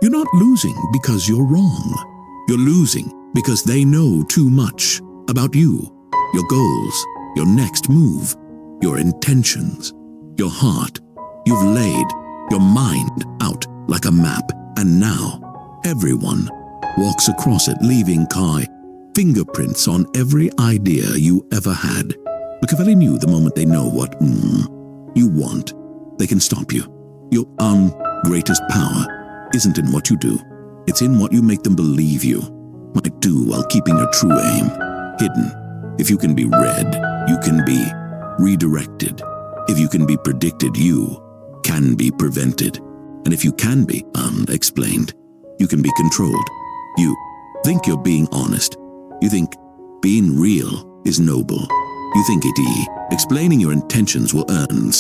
You're not losing because you're wrong. You're losing because they know too much about you, your goals, your next move, your intentions, your heart. You've laid your mind out like a map, and now everyone walks across it, leaving fingerprints on every idea you ever had. Machiavelli knew the moment they know what you want, they can stop you. Your greatest power isn't in what you do. It's in what you make them believe you might do while keeping your true aim hidden. If you can be read, you can be redirected. If you can be predicted, you can be prevented. And if you can be unexplained, you can be controlled. You think you're being honest. You think being real is noble. You think explaining your intentions will earn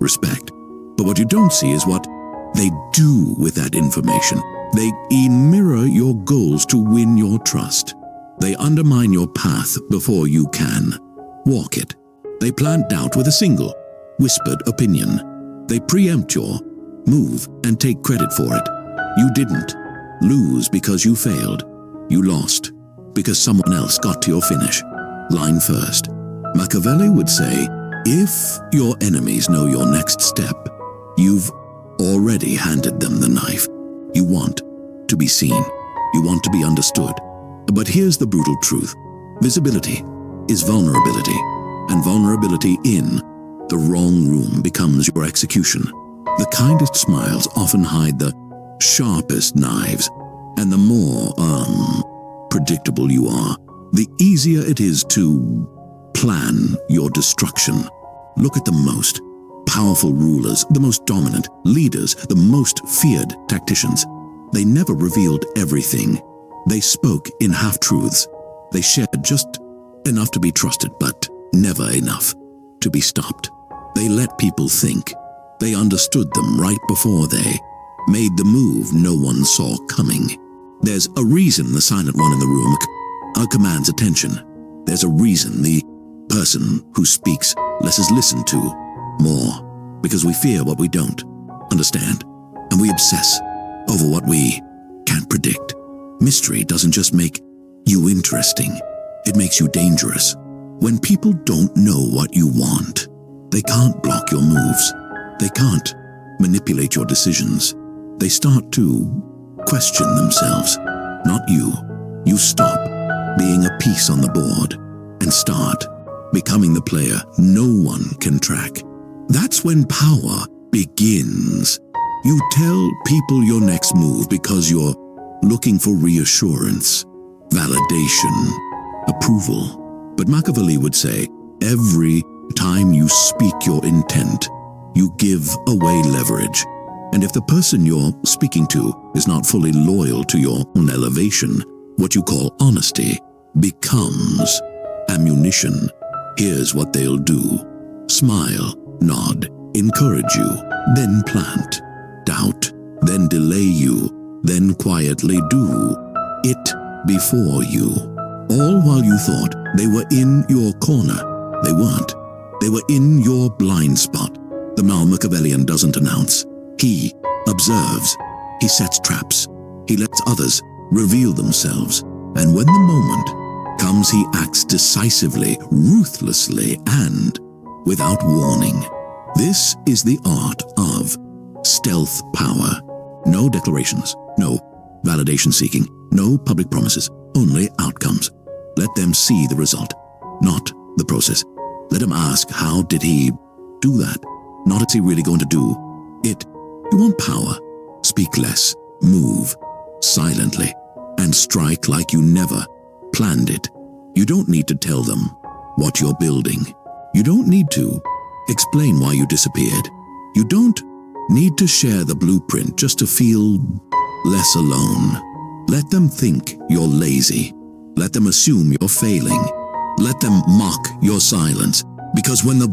respect. But what you don't see is what they do with that information. They mirror your goals to win your trust. They undermine your path before you can walk it. They plant doubt with a single, whispered opinion. They preempt your move and take credit for it. You didn't lose because you failed. You lost because someone else got to your finish line first. Machiavelli would say, if your enemies know your next step, you've already handed them the knife. You want to be seen. You want to be understood. But here's the brutal truth. Visibility is vulnerability, and vulnerability in the wrong room becomes your execution. The kindest smiles often hide the sharpest knives, and the more predictable you are, the easier it is to plan your destruction. Look at the most powerful rulers, the most dominant leaders, the most feared tacticians. They never revealed everything. They spoke in half-truths. They shared just enough to be trusted, but never enough to be stopped. They let people think. They understood them right before they made the move no one saw coming. There's a reason the silent one in the room commands attention. There's a reason the person who speaks less is listened to more, because we fear what we don't understand, and we obsess over what we can't predict. Mystery doesn't just make you interesting, it makes you dangerous. When people don't know what you want, they can't block your moves. They can't manipulate your decisions. They start to question themselves, not you. You stop being a piece on the board and start becoming the player no one can track. That's when power begins. You tell people your next move because you're looking for reassurance, validation, approval. But Machiavelli would say, every time you speak your intent, you give away leverage. And if the person you're speaking to is not fully loyal to your own elevation, what you call honesty becomes ammunition. Here's what they'll do. Smile, nod, encourage you, then plant doubt, then delay you, then quietly do it before you. All while you thought they were in your corner. They weren't. They were in your blind spot. The Machiavellian doesn't announce. He observes. He sets traps. He lets others reveal themselves. And when the moment comes, he acts decisively, ruthlessly, and without warning. This is the art of stealth power. No declarations, no validation seeking, no public promises, only outcomes. Let them see the result, not the process. Let them ask, how did he do that? Not what's he really going to do it. You want power? Speak less, move silently, and strike like you never planned it. You don't need to tell them what you're building. You don't need to explain why you disappeared. You don't need to share the blueprint just to feel less alone. Let them think you're lazy. Let them assume you're failing. Let them mock your silence, because when the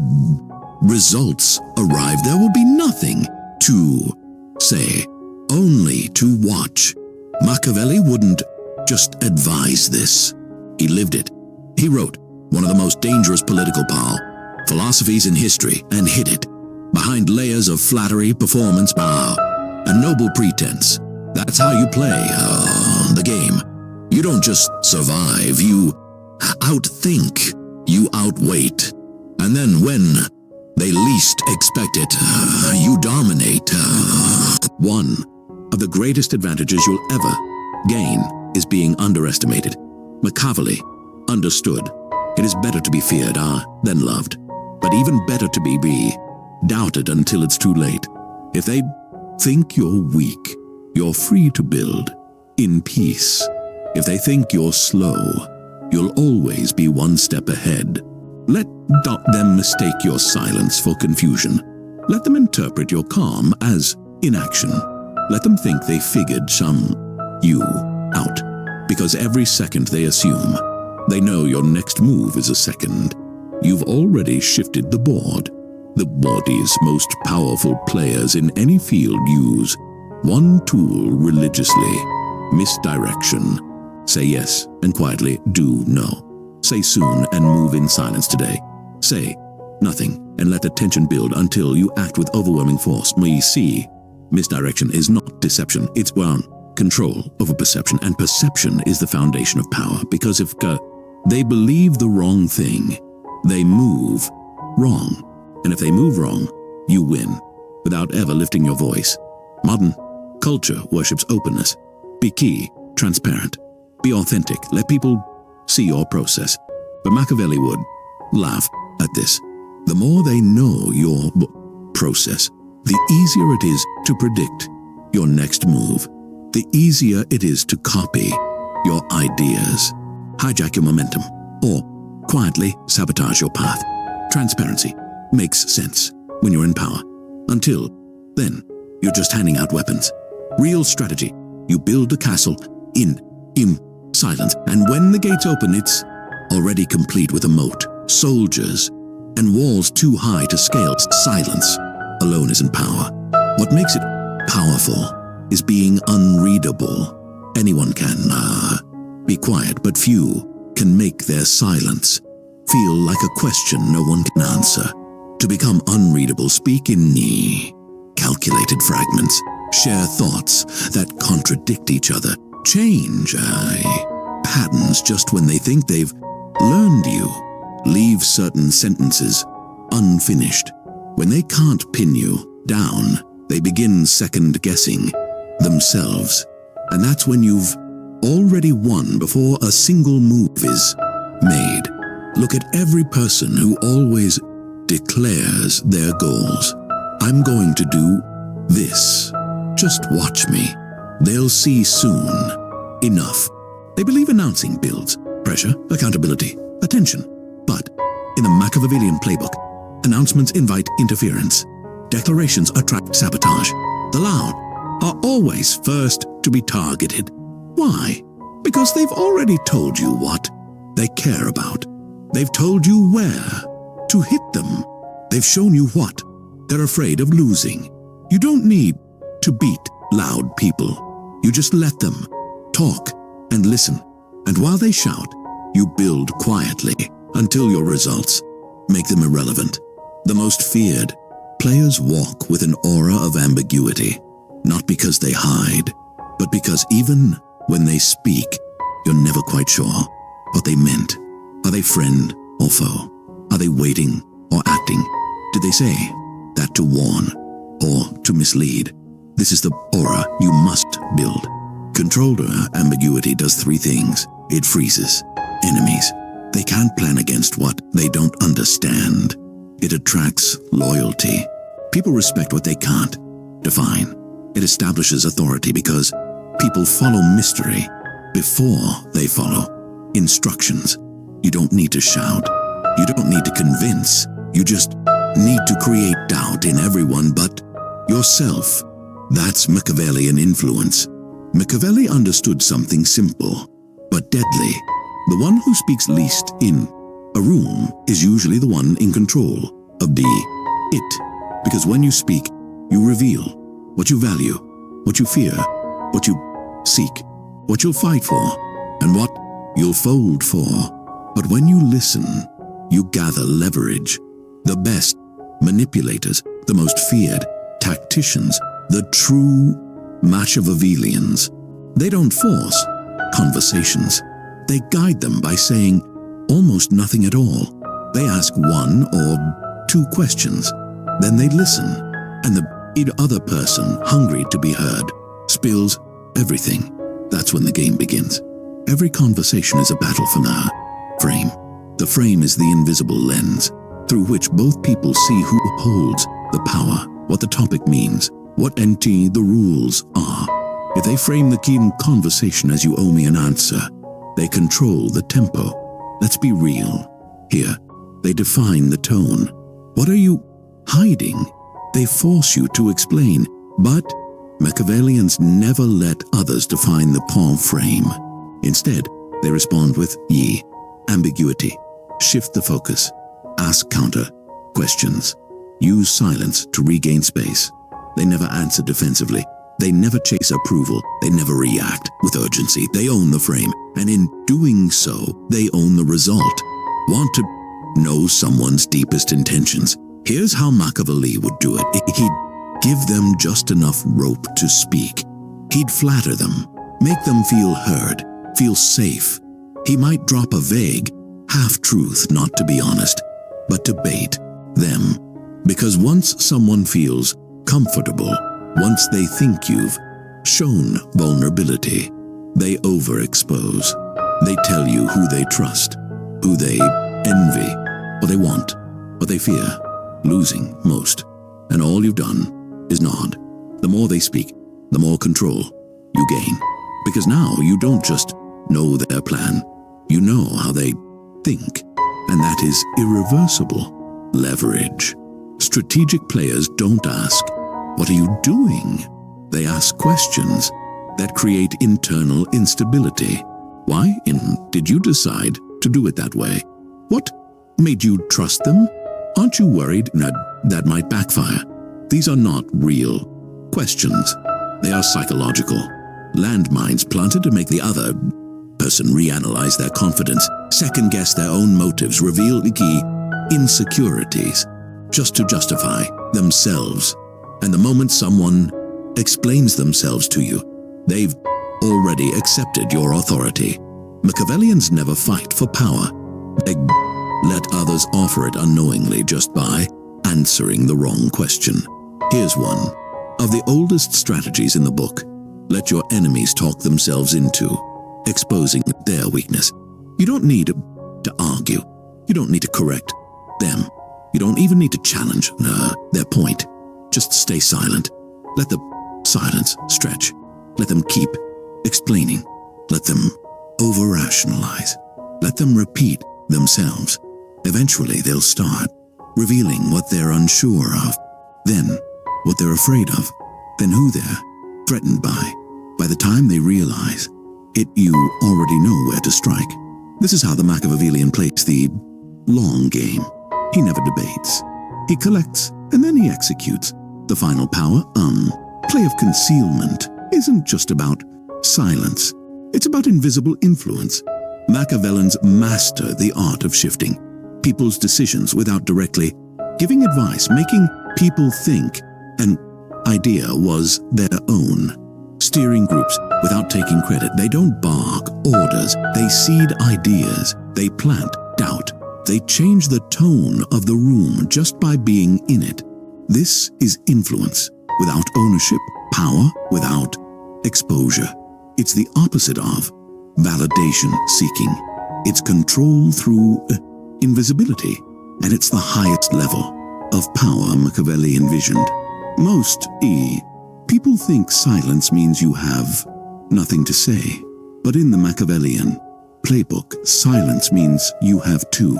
results arrive, there will be nothing to say, only to watch. Machiavelli wouldn't just advise this. He lived it. He wrote one of the most dangerous political philosophies in history and hid it behind layers of flattery, performance, power, and noble pretense. That's how you play the game. You don't just survive, you outthink, you outwait. And then when they least expect it, you dominate. One of the greatest advantages you'll ever gain is being underestimated. Machiavelli understood it is better to be feared than loved, but even better to be doubted until it's too late. If they think you're weak, you're free to build in peace. If they think you're slow, you'll always be one step ahead. Let them mistake your silence for confusion. Let them interpret your calm as inaction. Let them think they figured you out, because every second they assume, they know your next move is a second. You've already shifted the board. The body's most powerful players in any field use one tool religiously: misdirection. Say yes and quietly do no. Say soon and move in silence today. Say nothing and let the tension build until you act with overwhelming force. We see misdirection is not deception. It's control over perception, and perception is the foundation of power, because if they believe the wrong thing, they move wrong. And if they move wrong, you win without ever lifting your voice. Modern culture worships openness. Be key, transparent. Be authentic. Let people see your process. But Machiavelli would laugh at this. The more they know your process, the easier it is to predict your next move. The easier it is to copy your ideas, hijack your momentum, or quietly sabotage your path. Transparency makes sense when you're in power. Until then, you're just handing out weapons. Real strategy: you build a castle in silence, and when the gates open, it's already complete with a moat, soldiers, and walls too high to scale. Silence alone isn't power. What makes it powerful is being unreadable. Anyone can be quiet, but few can make their silence feel like a question no one can answer. To become unreadable, speak in calculated fragments. Share thoughts that contradict each other. Change patterns just when they think they've learned you. Leave certain sentences unfinished. When they can't pin you down, they begin second-guessing themselves. And that's when you've already won before a single move is made. Look at every person who always declares their goals. I'm going to do this. Just watch me. They'll see soon. Enough. They believe announcing builds pressure, accountability, attention. But in the Machiavellian playbook, announcements invite interference. Declarations attract sabotage. The loud are always first to be targeted. Why? Because they've already told you what they care about. They've told you where to hit them. They've shown you what they're afraid of losing. You don't need to beat loud people. You just let them talk and listen. And while they shout, you build quietly until your results make them irrelevant. The most feared players walk with an aura of ambiguity, not because they hide, but because even when they speak, you're never quite sure what they meant. Are they friend or foe? Are they waiting or acting? Did they say that to warn or to mislead? This is the aura you must build. Controlled ambiguity does three things. It freezes enemies. They can't plan against what they don't understand. It attracts loyalty. People respect what they can't define. It establishes authority because people follow mystery before they follow instructions. You don't need to shout. You don't need to convince. You just need to create doubt in everyone but yourself. That's Machiavellian influence. Machiavelli understood something simple but deadly. The one who speaks least in a room is usually the one in control of the it. Because when you speak, you reveal what you value, what you fear, what you seek, what you'll fight for, and what you'll fold for. But when you listen, you gather leverage. The best manipulators, the most feared tacticians, the true Machiavellians. They don't force conversations. They guide them by saying almost nothing at all. They ask one or two questions, then they listen, and the other person, hungry to be heard, spills everything. That's when the game begins. Every conversation is a battle for the frame. The frame is the invisible lens through which both people see who holds the power, what the topic means, what entity the rules are. If they frame the key conversation as you owe me an answer, they control the tempo. Let's be real. Here, they define the tone. What are you hiding? They force you to explain. But Machiavellians never let others define the pawn frame. Instead, they respond with ye, ambiguity, shift the focus, ask counter questions, use silence to regain space. They never answer defensively. They never chase approval. They never react with urgency. They own the frame, and in doing so, they own the result. Want to know someone's deepest intentions? Here's how Machiavelli would do it. He'd give them just enough rope to speak. He'd flatter them, make them feel heard, feel safe. He might drop a vague half-truth, not to be honest, but to bait them. Because once someone feels comfortable, once they think you've shown vulnerability, they overexpose. They tell you who they trust, who they envy, what they want, what they fear, losing most. And all you've done is nod. The more they speak, the more control you gain. Because now you don't just know their plan, you know how they think. And that is irreversible leverage. Strategic players don't ask, "What are you doing?" They ask questions that create internal instability. Why did you decide to do it that way? What made you trust them? Aren't you worried that might backfire? These are not real questions. They are psychological landmines planted to make the other person reanalyze their confidence, second-guess their own motives, reveal key insecurities, just to justify themselves. And the moment someone explains themselves to you, they've already accepted your authority. Machiavellians never fight for power. They let others offer it unknowingly just by answering the wrong question. Here's one of the oldest strategies in the book. Let your enemies talk themselves into exposing their weakness. You don't need to argue. You don't need to correct them. You don't even need to challenge their point. Just stay silent. Let the silence stretch. Let them keep explaining. Let them over-rationalize. Let them repeat themselves. Eventually they'll start revealing what they're unsure of, then what they're afraid of, then who they're threatened by. By the time they realize it, you already know where to strike. This is how the Machiavellian plays the long game. He never debates. He collects and then he executes. The final power, play of concealment, isn't just about silence. It's about invisible influence. Machiavellians master the art of shifting people's decisions without directly giving advice, making people think an idea was their own. Steering groups without taking credit. They don't bark orders. They seed ideas. They plant doubt. They change the tone of the room just by being in it. This is influence without ownership, power without exposure. It's the opposite of validation seeking. It's control through invisibility, and it's the highest level of power Machiavelli envisioned. Most people think silence means you have nothing to say, but in the Machiavellian playbook, silence means you have too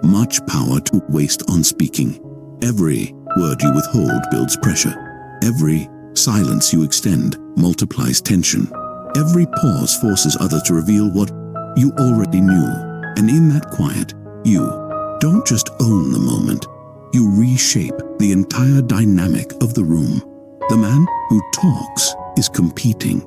much power to waste on speaking. Every word you withhold builds pressure. Every silence you extend multiplies tension. Every pause forces others to reveal what you already knew. And in that quiet, you don't just own the moment, you reshape the entire dynamic of the room. The man who talks is competing.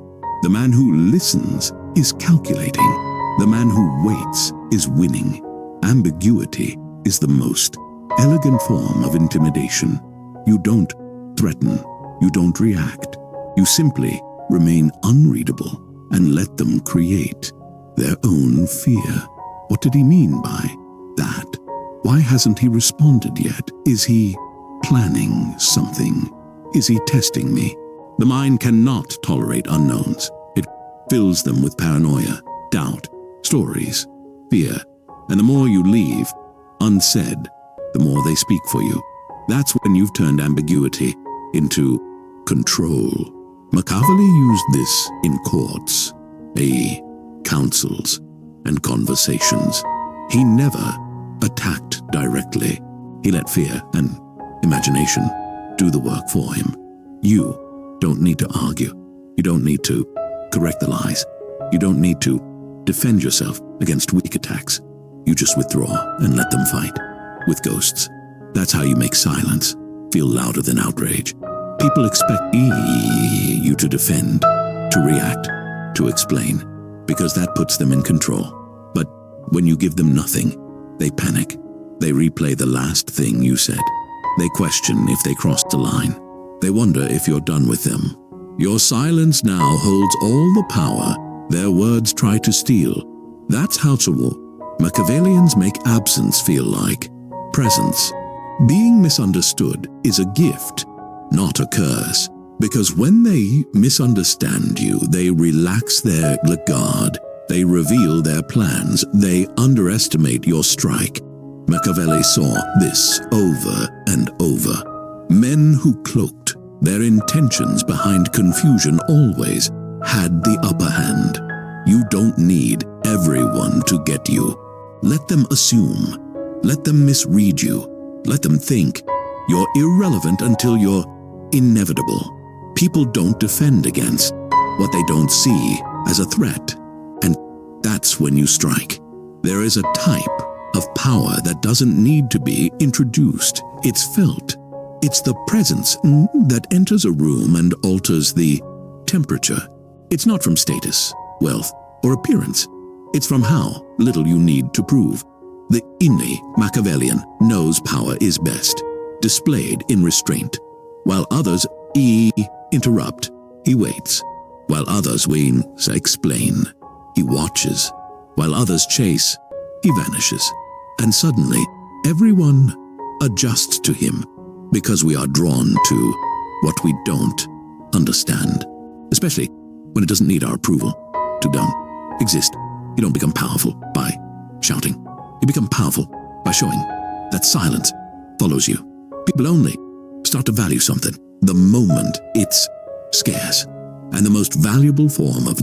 The man who listens is calculating. The man who waits is winning. Ambiguity is the most elegant form of intimidation. You don't threaten. You don't react. You simply remain unreadable and let them create their own fear. What did he mean by that? Why hasn't he responded yet? Is he planning something? Is he testing me? The mind cannot tolerate unknowns. It fills them with paranoia, doubt, stories, fear. And the more you leave unsaid, the more they speak for you. That's when you've turned ambiguity into control. Machiavelli used this in courts, councils, and conversations. He never attacked directly. He let fear and imagination do the work for him. You don't need to argue. You don't need to correct the lies. You don't need to defend yourself against weak attacks. You just withdraw and let them fight with ghosts. That's how you make silence feel louder than outrage. People expect you to defend, to react, to explain, because that puts them in control. But when you give them nothing, they panic. They replay the last thing you said. They question if they crossed a line. They wonder if you're done with them. Your silence now holds all the power their words try to steal. That's how Machiavellians make absence feel like presence. Being misunderstood is a gift, not a curse, because when they misunderstand you, they relax their guard, they reveal their plans, they underestimate your strike. Machiavelli saw this over and over. Men who cloaked their intentions behind confusion always had the upper hand. You don't need everyone to get you. Let them assume. Let them misread you. Let them think you're irrelevant until you're inevitable. People don't defend against what they don't see as a threat. And that's when you strike. There is a type of power that doesn't need to be introduced. It's felt. It's the presence that enters a room and alters the temperature. It's not from status, wealth, or appearance. It's from how little you need to prove. The innate Machiavellian knows power is best displayed in restraint. While others interrupt, he waits. While others explain, he watches. While others chase, he vanishes. And suddenly, everyone adjusts to him because we are drawn to what we don't understand, especially when it doesn't need our approval to exist. You don't become powerful by shouting. You become powerful by showing that silence follows you. People only start to value something the moment it's scarce. And the most valuable form of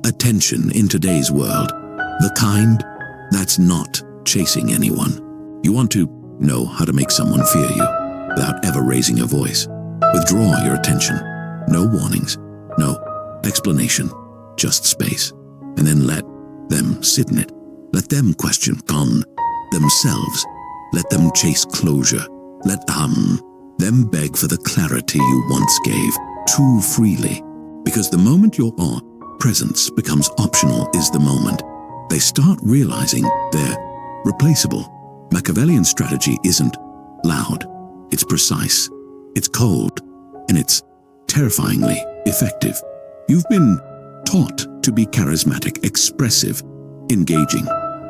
attention in today's world, the kind that's not chasing anyone. You want to know how to make someone fear you without ever raising your voice. Withdraw your attention. No warnings, no explanation, just space. And then let them sit in it. Let them question themselves. Let them chase closure. Let them beg for the clarity you once gave too freely. Because the moment your presence becomes optional is the moment they start realizing they're replaceable. Machiavellian strategy isn't loud. It's precise. It's cold. And it's terrifyingly effective. You've been taught to be charismatic, expressive, engaging.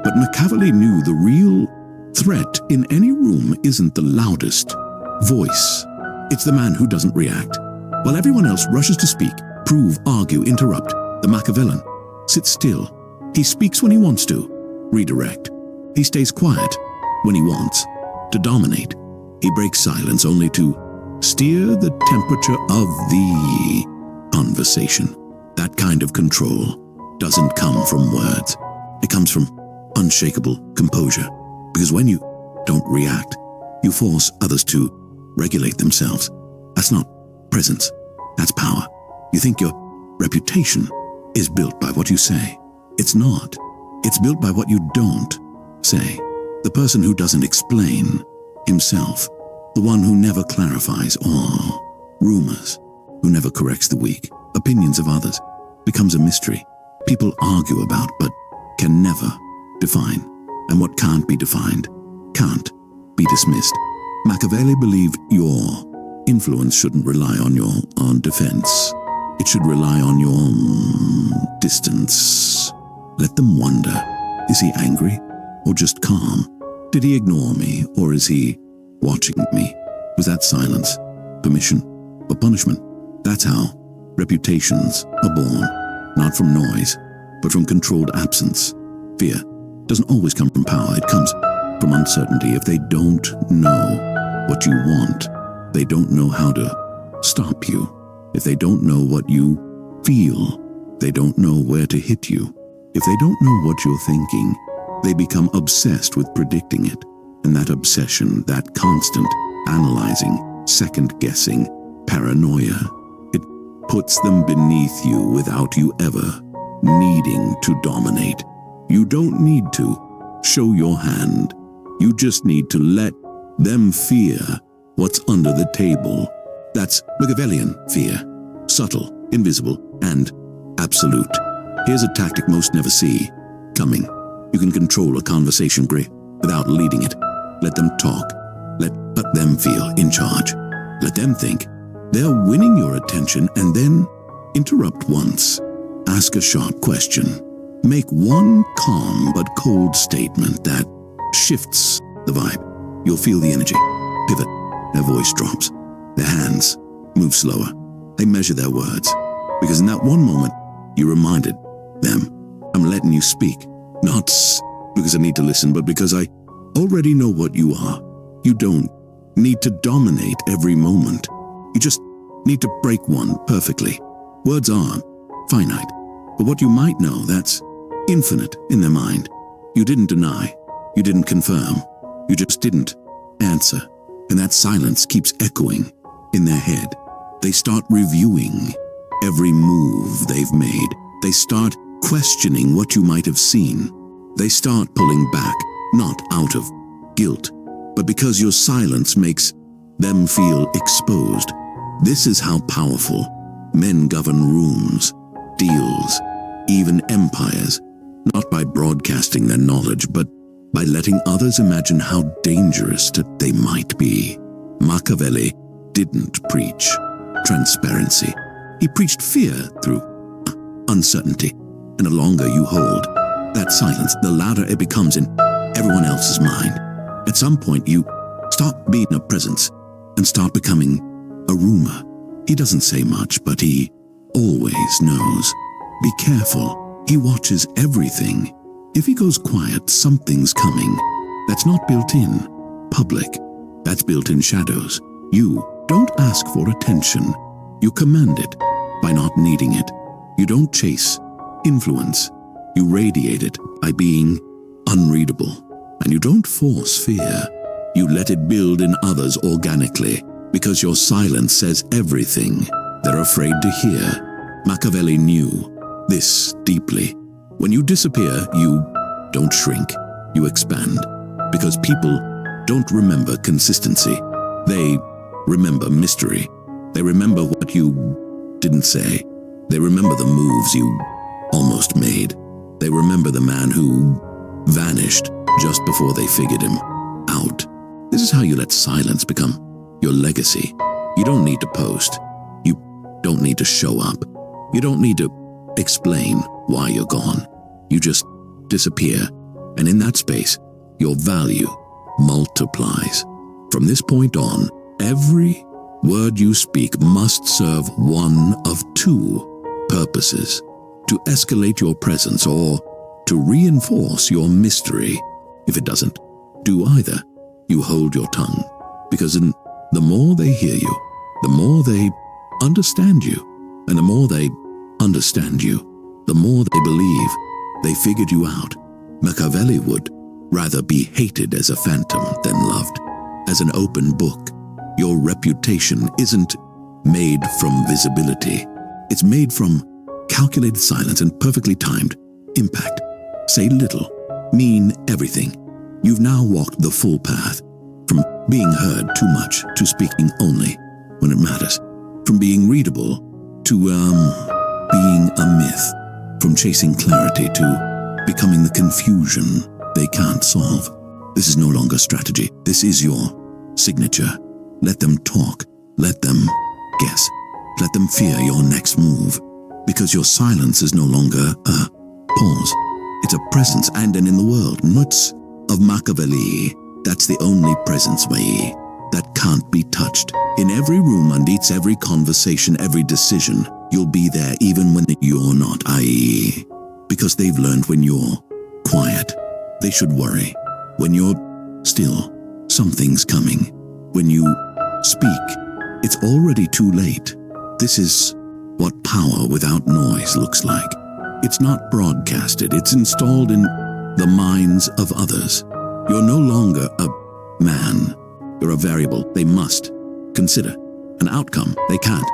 But Machiavelli knew the real threat in any room isn't the loudest voice. It's the man who doesn't react. While everyone else rushes to speak, prove, argue, interrupt, the Machiavellian sits still. He speaks when he wants to redirect. He stays quiet when he wants to dominate. He breaks silence only to steer the temperature of the conversation. That kind of control doesn't come from words. It comes from unshakable composure. Because when you don't react, you force others to regulate themselves. That's not presence. That's power. You think your reputation is built by what you say. It's not. It's built by what you don't say. The person who doesn't explain himself, the one who never clarifies all rumors, who never corrects the weak, opinions of others, becomes a mystery people argue about but can never define. And what can't be defined can't be dismissed. Machiavelli believed your influence shouldn't rely on your defense. It should rely on your distance. Let them wonder, is he angry or just calm? Did he ignore me or is he watching me? Was that silence, permission, or punishment? That's how reputations are born, not from noise, but from controlled absence. Fear doesn't always come from power, it comes from uncertainty. If they don't know what you want, they don't know how to stop you. If they don't know what you feel, they don't know where to hit you. If they don't know what you're thinking, they become obsessed with predicting it. And that obsession, that constant analyzing, second-guessing, paranoia, it puts them beneath you without you ever needing to dominate. You don't need to show your hand. You just need to let them fear what's under the table. That's Machiavellian fear. Subtle, invisible, and absolute. Here's a tactic most never see coming. You can control a conversation great without leading it. Let them talk. Let them feel in charge. Let them think they're winning your attention and then interrupt once. Ask a sharp question. Make one calm but cold statement that shifts the vibe. You'll feel the energy. Pivot. Their voice drops. Their hands move slower. They measure their words. Because in that one moment, you reminded them, I'm letting you speak. Not because I need to listen, but because I already know what you are. You don't need to dominate every moment. You just need to break one perfectly. Words are finite, but what you might know, that's infinite in their mind. You didn't deny. You didn't confirm. You just didn't answer. And that silence keeps echoing in their head. They start reviewing every move they've made. They start questioning what you might have seen. They start pulling back, not out of guilt, but because your silence makes them feel exposed. This is how powerful men govern rooms, deals, even empires, not by broadcasting their knowledge, but by letting others imagine how dangerous they might be. Machiavelli didn't preach transparency. He preached fear through uncertainty. And the longer you hold that silence, the louder it becomes in everyone else's mind. At some point, you stop being a presence and start becoming a rumor. He doesn't say much, but he always knows. Be careful. He watches everything. If he goes quiet, something's coming. That's not built in public. That's built in shadows. You don't ask for attention. You command it by not needing it. You don't chase influence. You radiate it by being unreadable. And you don't force fear. You let it build in others organically, because your silence says everything they're afraid to hear. Machiavelli knew this deeply. When you disappear, you don't shrink, you expand. Because people don't remember consistency. They remember mystery. They remember what you didn't say. They remember the moves you almost made. They remember the man who vanished just before they figured him out. This is how you let silence become your legacy. You don't need to post. You don't need to show up. You don't need to explain why you're gone. You just disappear. And in that space, your value multiplies. From this point on, every word you speak must serve one of two purposes: to escalate your presence or to reinforce your mystery. If it doesn't do either, you hold your tongue, because the more they hear you, the more they understand you, and the more they understand you, the more they believe they figured you out. Machiavelli would rather be hated as a phantom than loved as an open book. Your reputation isn't made from visibility. It's made from calculated silence and perfectly timed impact. Say little, mean everything. You've now walked the full path, from being heard too much to speaking only when it matters, from being readable to being a myth, from chasing clarity to becoming the confusion they can't solve. This is no longer strategy. This is your signature. Let them talk. Let them guess. Let them fear your next move, because your silence is no longer a pause. It's a presence, and in the world, nuts of Machiavelli, that's the only presence way that can't be touched. In every room, underneath every conversation, every decision, you'll be there even when you're not, i.e., because they've learned when you're quiet, they should worry. When you're still, something's coming. When you speak, it's already too late. This is what power without noise looks like. It's not broadcasted, it's installed in the minds of others. You're no longer a man. You're a variable they must consider, an outcome they can't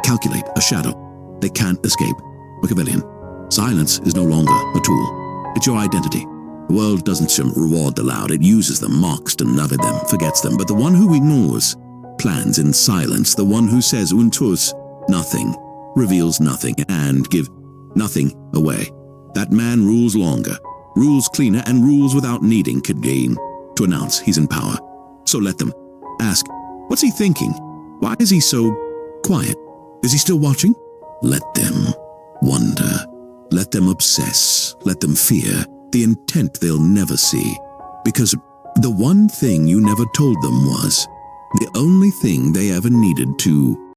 calculate, a shadow they can't escape. Machiavellian. Silence is no longer a tool. It's your identity. The world doesn't reward the loud. It uses them, mocks them, nothing them, forgets them. But the one who ignores, plans in silence, the one who says untus, nothing, reveals nothing, and give nothing away. That man rules longer, rules cleaner, and rules without needing Greene to announce he's in power. So let them ask, what's he thinking? Why is he so quiet? Is he still watching? Let them wonder. Let them obsess. Let them fear the intent they'll never see. Because the one thing you never told them was the only thing they ever needed to